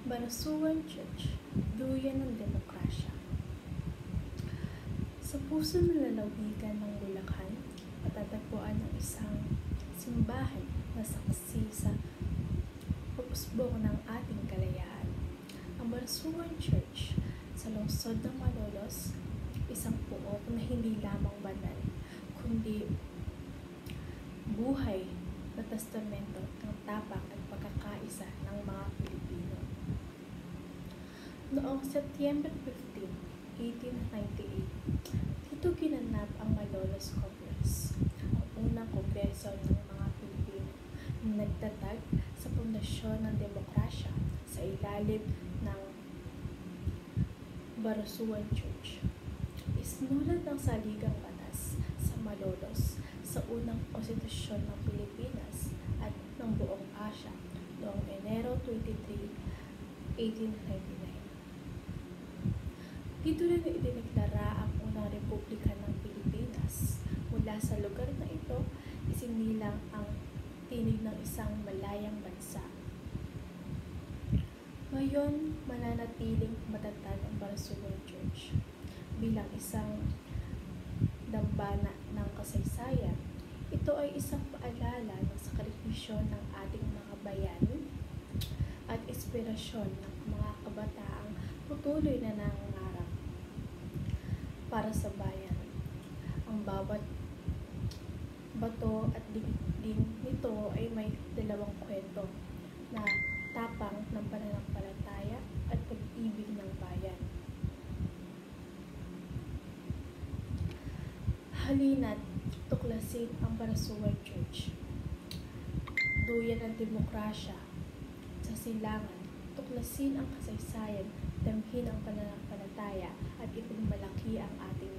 Barasuan Church, duyan ng demokrasya. Sa puso ng lalawigan ng Bulacan, matatagpuan ang isang simbahan na saksi sa pag-usbong ng ating kalayaan. Ang Barasuan Church sa lungsod ng Malolos, isang puok na hindi lamang banal, kundi buhay na testamento ng tapang at pagkakaisa ng mga Pilipino. Noong Setyembre 15, 1898, dito ginanap ang Malolos Congress, ang unang kongreso ng mga Pilipino na nagtatag sa pundasyon ng demokrasya sa ilalim ng Barasuan Church. Isinulat ng saligang batas sa Malolos sa unang konstitusyon ng Pilipinas at ng buong Asya noong Enero 23, 1899. Dito rin idineklara ang unang Republika ng Pilipinas. Mula sa lugar na ito, isinilang ang tinig ng isang malayang bansa. Ngayon, mananatiling matatag ang Barasuan Church bilang isang dambana ng kasaysayan. Ito ay isang paalala ng sakripisyo ng ating mga bayani at inspirasyon ng mga kabataang patuloy na nangangarap para sa bayan. Ang bawat bato at dingding nito ay may dalawang kwento na tapang ng pananampalataya at pag-ibig ng bayan. Halina't tuklasin ang Barasuan Church. Duyan ng demokrasya sa silangan, tuklasin ang kasaysayan, damhin ang pananampalataya at ipagmalaki ang ating